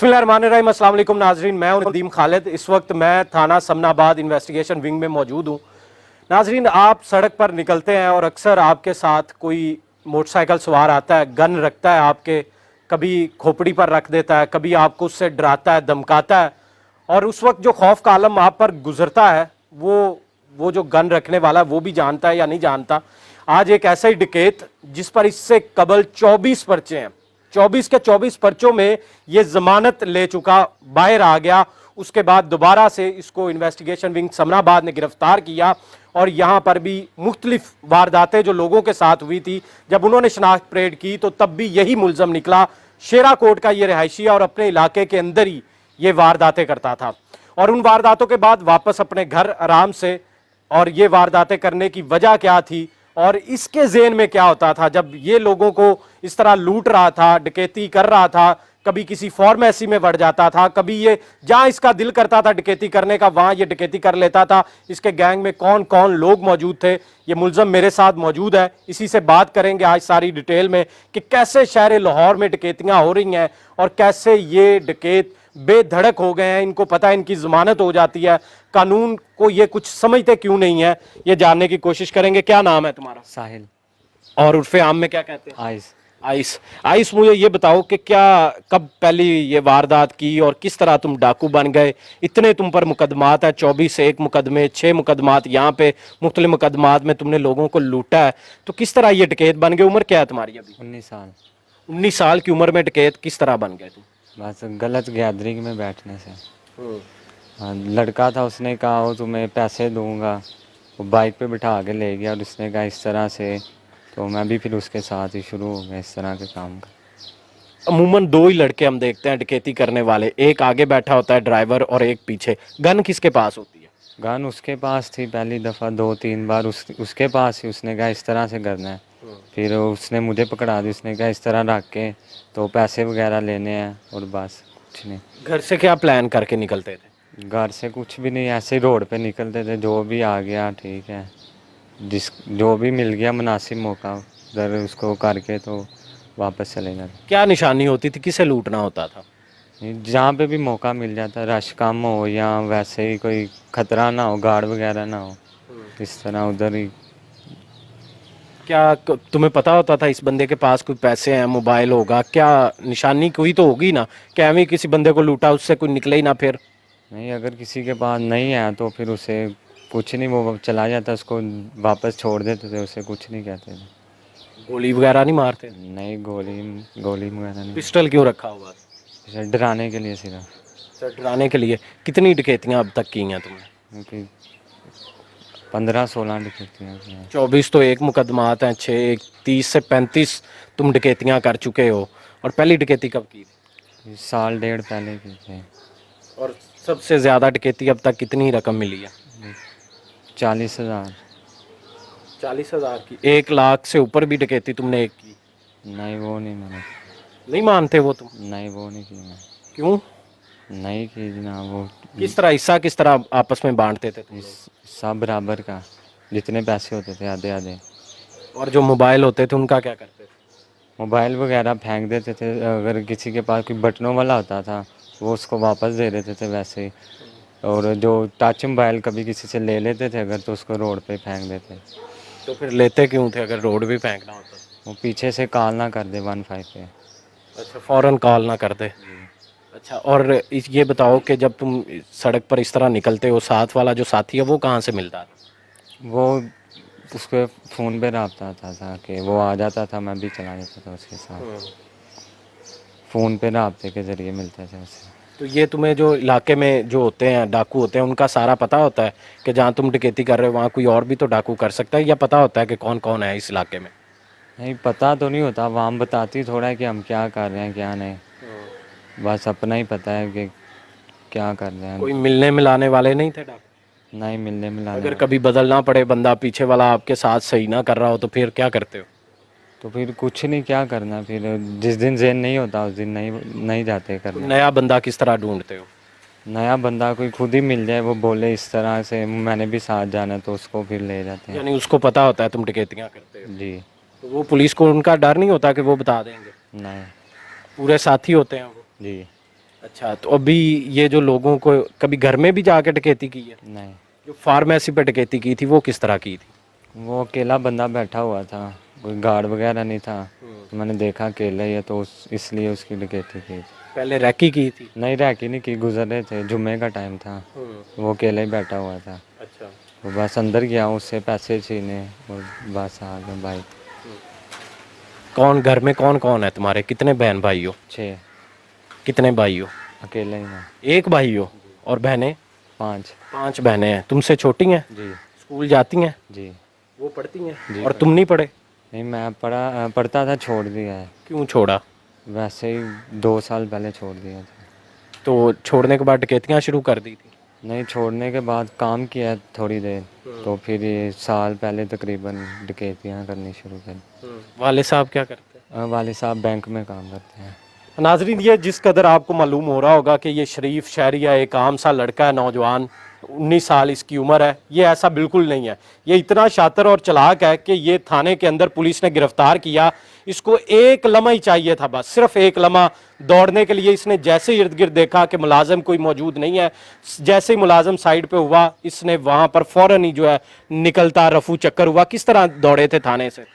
बिस्मिल्लाहिर्रहमानिर्रहीम, अस्सलाम वालेकुम नाजरीन। मैं हूं नदीम खालिद। इस वक्त मैं थाना समनाबाद इन्वेस्टिगेशन विंग में मौजूद हूं। नाजरीन, आप सड़क पर निकलते हैं और अक्सर आपके साथ कोई मोटरसाइकिल सवार आता है, गन रखता है आपके, कभी खोपड़ी पर रख देता है, कभी आपको उससे डराता है, धमकाता है, और उस वक्त जो खौफ का आलम आप पर गुजरता है वो जो गन रखने वाला है वो भी जानता है या नहीं जानता। आज एक ऐसा ही डकैत जिस पर इससे कबल 24 पर्चे हैं, 24 के 24 पर्चों में ये जमानत ले चुका, बाहर आ गया। उसके बाद दोबारा से इसको इन्वेस्टिगेशन विंग समनाबाद ने गिरफ्तार किया और यहाँ पर भी मुख्तलिफ वारदातें जो लोगों के साथ हुई थी, जब उन्होंने शनाख्त परेड की तो तब भी यही मुलजम निकला। शेराकोट का ये रिहायशी और अपने इलाके के अंदर ही ये वारदातें करता था और उन वारदातों के बाद वापस अपने घर आराम से। और ये वारदातें करने की वजह क्या थी और इसके ज़हन में क्या होता था जब ये लोगों को इस तरह लूट रहा था, डकैती कर रहा था, कभी किसी फार्मेसी में बढ़ जाता था, कभी ये जहां इसका दिल करता था डकैती करने का वहां ये डकैती कर लेता था। इसके गैंग में कौन कौन लोग मौजूद थे, ये मुलजम मेरे साथ मौजूद है। इसी से बात करेंगे आज सारी डिटेल में कि कैसे शहर लाहौर में डकैतियां हो रही हैं और कैसे ये डकैत बेधड़क हो गए हैं। इनको पता है इनकी जमानत हो जाती है, कानून को ये कुछ समझते क्यों नहीं है, ये जानने की कोशिश करेंगे। क्या नाम है तुम्हारा? साहिल। और उर्फे आम में क्या कहते हैं? आइस। आइस। आइस, मुझे ये बताओ कि क्या कब पहली ये वारदात की और किस तरह तुम डाकू बन गए? इतने तुम पर मुकदमात है, 24 से 1 मुकदमे, 6 मुकदमात यहाँ पे, मुख्तलिफ मुकदमात में तुमने लोगों को लूटा है, तो किस तरह ये डकैत बन गए? उम्र क्या है तुम्हारी अभी? 19 साल। 19 साल की उम्र में डकैत किस तरह बन गए तुम? बस गलत गैदरिंग में बैठने से। हाँ, लड़का था, उसने कहा वो तुम्हें पैसे दूंगा, वो बाइक पे बिठा के ले गया और उसने कहा इस तरह से, तो मैं भी फिर उसके साथ ही शुरू हो गया इस तरह के काम का। अमूमन 2 ही लड़के हम देखते हैं डकैती करने वाले, एक आगे बैठा होता है ड्राइवर और एक पीछे। गन किसके पास होती है? गन उसके पास थी पहली दफ़ा 2-3 बार उसके पास ही। उसने कहा इस तरह से करना है, फिर उसने मुझे पकड़ा दी। उसने कहा इस तरह रख के तो पैसे वगैरह लेने हैं और बस कुछ नहीं। घर से क्या प्लान करके निकलते थे? घर से कुछ भी नहीं, ऐसे ही रोड पे निकलते थे, जो भी आ गया ठीक है, जो भी मिल गया मुनासिब मौका उधर उसको करके तो वापस चले जाते। क्या निशानी होती थी, किसे लूटना होता था? जहाँ पे भी मौका मिल जाता, रश कम हो या वैसे ही कोई खतरा ना हो, गार्ड वगैरह ना हो, इस तरह उधर ही। क्या तुम्हें पता होता था इस बंदे के पास कोई पैसे हैं, मोबाइल होगा? क्या निशानी कोई तो होगी ना, क्या हमें किसी बंदे को लूटा उससे कोई निकले ही ना? फिर नहीं, अगर किसी के पास नहीं है तो फिर उसे कुछ नहीं, वो चला जाता, उसको वापस छोड़ देते थे, उसे कुछ नहीं कहते थे। गोली वगैरह नहीं मारते? नहीं, गोली वगैरह नहीं। पिस्टल क्यों रखा हुआ? डराने के लिए सिर्फ। सर, डराने के लिए। कितनी डकैतियां अब तक की हैं तुमने? क्योंकि 15-16 डकैतियाँ की हैं। 24 तो 1 मुकदमात हैं, 6 30 से 35 तुम डकैतियां कर चुके हो। और पहली डकैती कब की थी? 1.5 साल पहले की थे। और सबसे ज्यादा डकैती अब तक कितनी रकम मिली है? 40,000। 40,000 की? 1 लाख से ऊपर भी डकैती तुमने एक की? नहीं, वो नहीं मैंने। नहीं मानते वो तुम? नहीं, वो नहीं की मैं। क्यों? नहीं की जनाब। वो किस तरह हिस्सा किस तरह आपस में बांटते थे तुम लोग? सब बराबर का, जितने पैसे होते थे आधे आधे। और जो मोबाइल होते थे उनका क्या करते थे? मोबाइल वगैरह फेंक देते थे, अगर किसी के पास कोई बटनों वाला होता था वो उसको वापस दे देते थे वैसे ही। और जो टच मोबाइल कभी किसी से ले लेते थे अगर, तो उसको रोड पे फेंक देते। तो फिर लेते क्यों थे अगर रोड भी फेंकना होता? वो पीछे से कॉल ना कर दे 15 पे। अच्छा, फौरन कॉल ना कर दे। अच्छा, और ये बताओ कि जब तुम सड़क पर इस तरह निकलते हो, साथ वाला जो साथी है वो कहाँ से मिलता था? वो उसके फ़ोन पे रब्ता आता था कि वो आ जाता था, मैं भी चला जाता था उसके साथ। फ़ोन पे रब्ते के ज़रिए मिलते थे उससे। तो ये तुम्हें जो इलाके में जो होते हैं डाकू होते हैं उनका सारा पता होता है कि जहाँ तुम डकैती कर रहे हो वहाँ कोई और भी तो डाकू कर सकता है, या पता होता है कि कौन कौन है इस इलाके में? नहीं, पता तो नहीं होता, वहाँ बताती थोड़ा है कि हम क्या कर रहे हैं क्या नहीं, बस अपना ही पता है कि क्या कर रहे हैं। कोई मिलने मिलाने वाले नहीं थे डाकू? नहीं, मिलने मिलाने। अगर कभी बदलना पड़े, बंदा पीछे वाला आपके साथ सही ना कर रहा हो, तो फिर क्या करते हो? तो फिर कुछ नहीं, क्या करना, फिर जिस दिन ज़हन नहीं होता उस दिन नहीं जाते करने। नया बंदा किस तरह ढूंढते हो? नया बंदा कोई खुद ही मिल जाए, वो बोले इस तरह से मैंने भी साथ जाना, तो उसको फिर ले जाते हैं। यानी उसको पता होता है तुम डकैतियाँ करते हो? जी। तो वो पुलिस को उनका डर नहीं होता कि वो बता देंगे? नहीं। पूरे साथी होते हैं वो? जी। अच्छा, तो अभी ये जो लोगों को कभी घर में भी जाके डकैती की है? नहीं, जो फार्मेसी पे डकैती की थी वो किस तरह की थी? वो अकेला बंदा बैठा हुआ था, कोई गार्ड वगैरह नहीं था। तो मैंने देखा अकेला ही है तो इसलिए उसकी डकैती की थी। पहले रैकी की थी? नहीं, रैकी नहीं की, गुजर रहे थे, जुम्मे का टाइम था, वो अकेला ही बैठा हुआ था। अच्छा। वो बस अंदर गया, उससे पैसे छीने और बस आ गया बाइक। कौन घर में कौन कौन है तुम्हारे? कितने बहन भाई हो? 6, कितने भाई हो? अकेले ही मैं। एक भाई हो? और बहनें? 5। 5 बहनें हैं। तुमसे छोटी हैं? जी स्कूल जाती हैं? जी वो पढ़ती हैं? जी, और तुम नहीं पढ़े? नहीं, मैं पढ़ता था, छोड़ दिया है। क्यों छोड़ा? वैसे ही 2 साल पहले छोड़ दिया था। तो छोड़ने के बाद डकैतियाँ शुरू कर दी थी? नहीं, छोड़ने के बाद काम किया थोड़ी देर, तो फिर ये साल पहले तकरीबन डकैतियाँ करनी शुरू कर। वाले साहब क्या करते हैं? वाले साहब बैंक में काम करते हैं। नाजरीन, ये जिस कदर आपको मालूम हो रहा होगा कि ये शरीफ शहरिया एक आम सा लड़का है, नौजवान, 19 साल इसकी उम्र है, ये ऐसा बिल्कुल नहीं है। ये इतना शातिर और चालाक है कि ये थाने के अंदर पुलिस ने गिरफ्तार किया, इसको एक लम्हा ही चाहिए था, बस सिर्फ एक लम्हा दौड़ने के लिए। इसने जैसे इर्द गिर्द देखा कि मुलाजिम कोई मौजूद नहीं है, जैसे ही मुलाजिम साइड पे हुआ, इसने वहाँ पर फ़ौरन ही जो है निकलता रफू चक्कर हुआ। किस तरह दौड़े थे थाने से?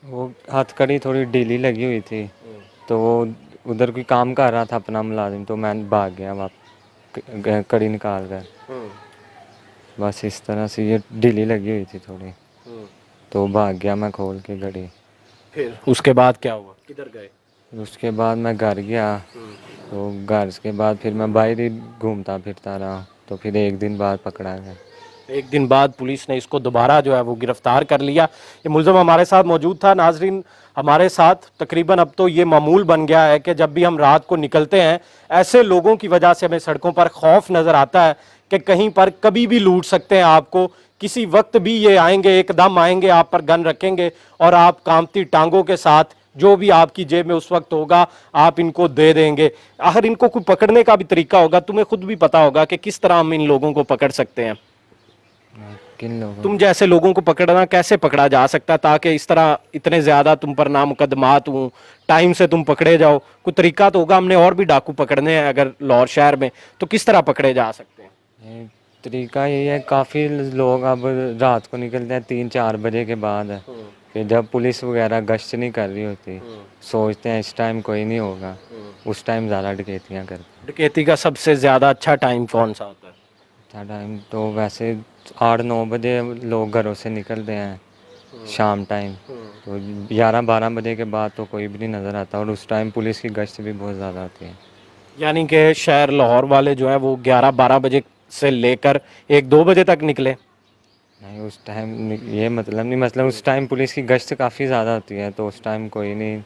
वो हथकड़ी थोड़ी ढीली लगी हुई थी, तो वो उधर कोई काम कर रहा था अपना मुलाजिम, तो मैं भाग गया वहाँ कड़ी निकाल कर। बस इस तरह से ये ढीली लगी हुई थी थोड़ी, तो भाग गया मैं खोल के घड़ी। फिर उसके बाद क्या हुआ? किधर गए? उसके बाद मैं घर गया, तो घर के बाद फिर मैं बाहर ही घूमता फिरता रहा, तो फिर एक दिन बाद पकड़ा गया। एक दिन बाद पुलिस ने इसको दोबारा जो है वो गिरफ्तार कर लिया। ये मुलज़म हमारे साथ मौजूद था। नाजरीन, हमारे साथ तकरीबन अब तो ये मामूल बन गया है कि जब भी हम रात को निकलते हैं, ऐसे लोगों की वजह से हमें सड़कों पर खौफ नज़र आता है कि कहीं पर कभी भी लूट सकते हैं आपको, किसी वक्त भी ये आएंगे, एकदम आएंगे, आप पर गन रखेंगे और आप कांपती टांगों के साथ जो भी आपकी जेब में उस वक्त होगा आप इनको दे देंगे। आखिर इनको कोई पकड़ने का भी तरीका होगा, तुम्हें खुद भी पता होगा कि किस तरह हम इन लोगों को पकड़ सकते हैं। किन लोगों? तुम जैसे लोगों को पकड़ना कैसे पकड़ा जा सकता है ताकि इस तरह इतने ज्यादा तुम पर नामुकदमात हों, टाइम से तुम पकड़े जाओ? कोई तरीका तो होगा। हमने और भी डाकू पकड़ने हैं अगर लाहौर शहर में, तो किस तरह पकड़े जा सकते हैं? ये तरीका यही है, काफ़ी लोग अब रात को निकलते हैं 3-4 बजे के बाद, फिर जब पुलिस वगैरह गश्त नहीं कर रही होती, सोचते हैं इस टाइम कोई नहीं होगा, उस टाइम ज़्यादा डकैतियाँ करते हैं। डकैती का सबसे ज्यादा अच्छा टाइम कौन सा होता है? अच्छा टाइम तो वैसे 8-9 बजे लोग घरों से निकलते हैं, शाम टाइम, तो 11-12 बजे के बाद तो कोई भी नहीं नज़र आता, और उस टाइम पुलिस की गश्त भी बहुत ज़्यादा होती है। यानी कि शहर लाहौर वाले जो है वो 11-12 बजे से लेकर 1-2 बजे तक निकले? नहीं, उस टाइम ये मतलब नहीं, मतलब उस टाइम पुलिस की गश्त काफ़ी ज़्यादा होती है, तो उस टाइम कोई नहीं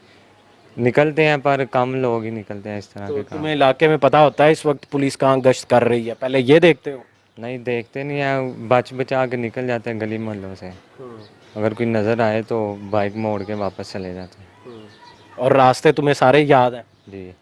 निकलते हैं, पर कम लोग ही निकलते हैं इस तरह तो के काम। तुम्हें इलाके में पता होता है इस वक्त पुलिस कहाँ गश्त कर रही है? पहले ये देखते हो? नहीं, देखते नहीं है, बच बचा के निकल जाते हैं गली मोहल्लों से। अगर कोई नज़र आए तो बाइक मोड़ के वापस चले जाते हैं। और रास्ते तुम्हें सारे याद हैं? जी।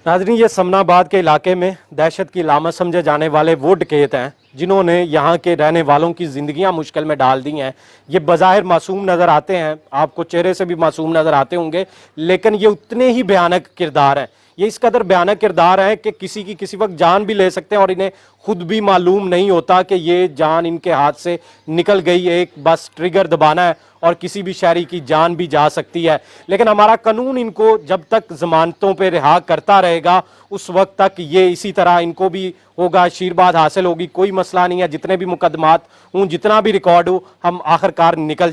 नाज़रीन, ये समनाबाद के इलाके में दहशत की लामत समझे जाने वाले वो डकैत हैं जिन्होंने यहाँ के रहने वालों की ज़िंदगियाँ मुश्किल में डाल दी हैं। ये बज़ाहिर मासूम नज़र आते हैं, आपको चेहरे से भी मासूम नज़र आते होंगे, लेकिन ये उतने ही भयानक किरदार हैं। ये इस कदर भयानक किरदार है कि किसी की किसी वक्त जान भी ले सकते हैं और इन्हें खुद भी मालूम नहीं होता कि ये जान इनके हाथ से निकल गई। एक बस ट्रिगर दबाना है और किसी भी शहरी की जान भी जा सकती है। लेकिन हमारा कानून इनको जब तक जमानतों पे रिहा करता रहेगा उस वक्त तक ये इसी तरह इनको भी होगा, आशीर्वाद हासिल होगी, कोई मसला नहीं है। जितने भी मुकदमात हों, जितना भी रिकॉर्ड हो, हम आखिरकार निकल